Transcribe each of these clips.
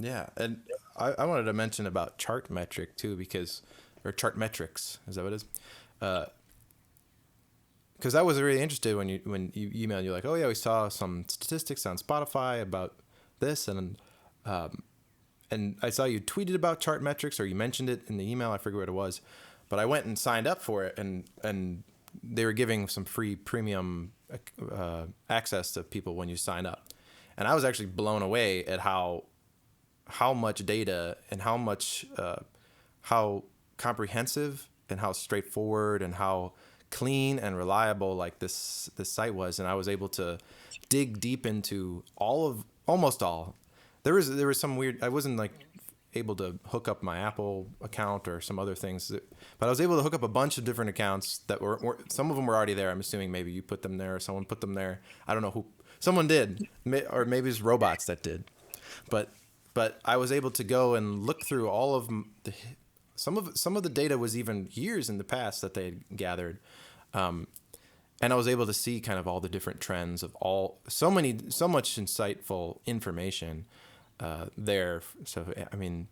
Yeah, and I wanted to mention about Chartmetric too, or Chartmetrics, is that what it is? Because I was really interested when you emailed. You're like, oh yeah, we saw some statistics on Spotify about this, and I saw you tweeted about Chartmetrics, or you mentioned it in the email. I forget what it was, but I went and signed up for it, and they were giving some free premium access to people when you sign up, and I was actually blown away at how much data and how comprehensive and how straightforward and how clean and reliable like this site was. And I was able to dig deep into almost all. There was some weird, I wasn't like able to hook up my Apple account or some other things, but I was able to hook up a bunch of different accounts that were some of them were already there. I'm assuming maybe you put them there or someone put them there. I don't know who, someone did, or maybe it's robots that did, but I was able to go and look through all of some of the data was even years in the past that they had gathered, and I was able to see kind of all the different trends of so much insightful information there. So I mean,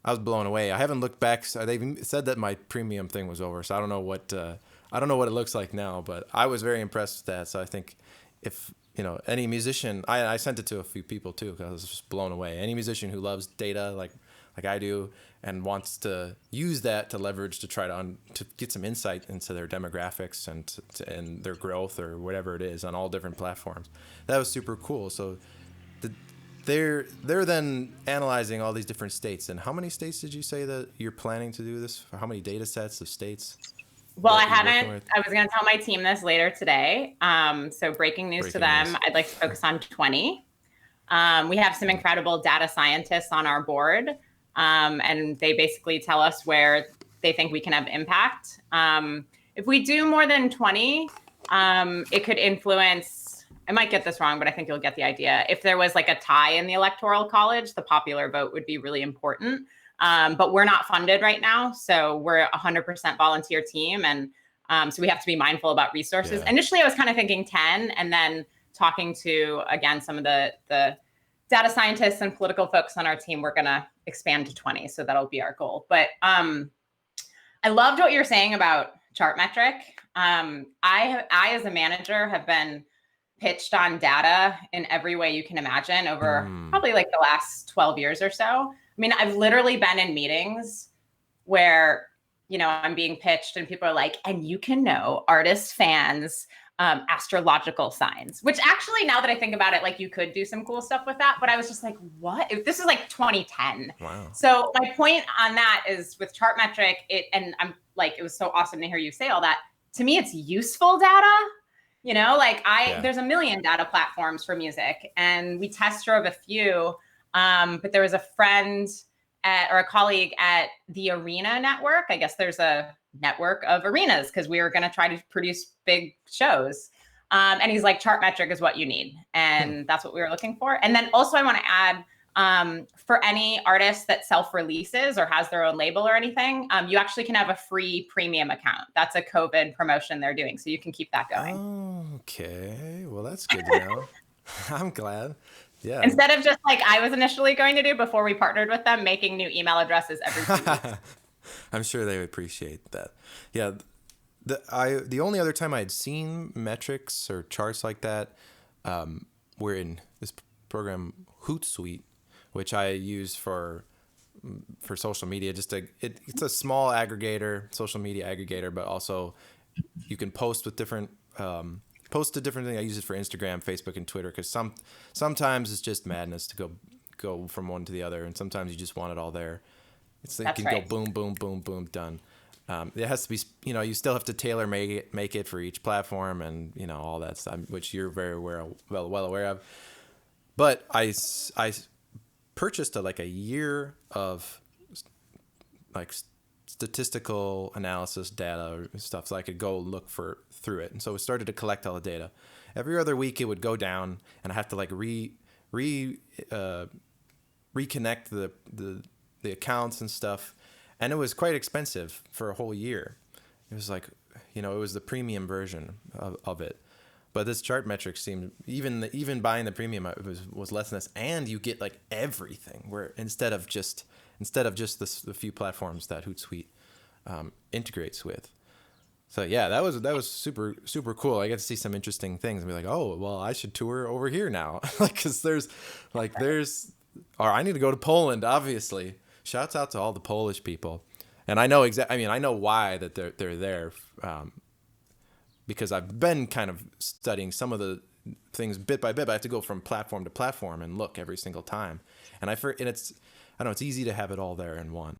I was blown away. I haven't looked back. They even said that my premium thing was over, so I don't know what it looks like now. But I was very impressed with that. So I think if any musician, I sent it to a few people too because I was just blown away. Any musician who loves data like I do and wants to use that to leverage to try to get some insight into their demographics and their growth or whatever it is on all different platforms, that was super cool. So they're then analyzing all these different states. And how many states did you say that you're planning to do this? How many data sets of states? Well, I haven't. I was going to tell my team this later today. So breaking news to them. I'd like to focus on 20. We have some incredible data scientists on our board, and they basically tell us where they think we can have impact. If we do more than 20, it could influence. I might get this wrong, but I think you'll get the idea. If there was like a tie in the Electoral College, the popular vote would be really important. But we're not funded right now, so we're a 100% volunteer team, and so we have to be mindful about resources. Yeah. Initially, I was kind of thinking 10, and then talking to, again, some of the data scientists and political folks on our team, we're going to expand to 20, so that'll be our goal. But I loved what you're saying about Chartmetric. I, as a manager, have been pitched on data in every way you can imagine over probably like the last 12 years or so. I mean, I've literally been in meetings where, I'm being pitched and people are like, and you can know artists, fans, astrological signs, which actually, now that I think about it, like you could do some cool stuff with that. But I was just like, what? This is like 2010. Wow. So my point on that is with Chartmetric, and I'm like, it was so awesome to hear you say all that. To me, it's useful data. There's a million data platforms for music, and we test drove a few. But there was a friend or a colleague at the Arena Network. I guess there's a network of arenas because we were going to try to produce big shows. And he's like, Chartmetric is what you need. And that's what we were looking for. And then also I want to add, for any artist that self-releases or has their own label or anything, you actually can have a free premium account. That's a COVID promotion they're doing. So you can keep that going. Oh, okay. Well, that's good to know. I'm glad. Yeah. Instead of just like I was initially going to do before we partnered with them, making new email addresses every 2 weeks. I'm sure they would appreciate that. Yeah. The only other time I had seen metrics or charts like that were in this program Hootsuite, which I use for social media. It's a small aggregator, social media aggregator, but also you can post with different to different things. I use it for Instagram, Facebook, and Twitter because sometimes it's just madness to go from one to the other, and sometimes you just want it all there. It can go boom, boom, boom, boom, done. It has to be, you still have to tailor make it for each platform and, all that stuff, which you're very well aware of. But I purchased a year of like statistical analysis data or stuff so I could go look through it. And so it started to collect all the data. Every other week it would go down and I have to like reconnect the accounts and stuff. And it was quite expensive for a whole year. It was like, it was the premium version of it. But this Chartmetric seemed even buying the premium was less than this, and you get like everything. Where instead of just the few platforms that Hootsuite integrates with. So yeah, that was super super cool. I get to see some interesting things and be like, oh well, I should tour over here now, like because or I need to go to Poland. Obviously, shouts out to all the Polish people, and I know I know why that they're there, because I've been kind of studying some of the things bit by bit. But I have to go from platform to platform and look every single time, and it's easy to have it all there in one.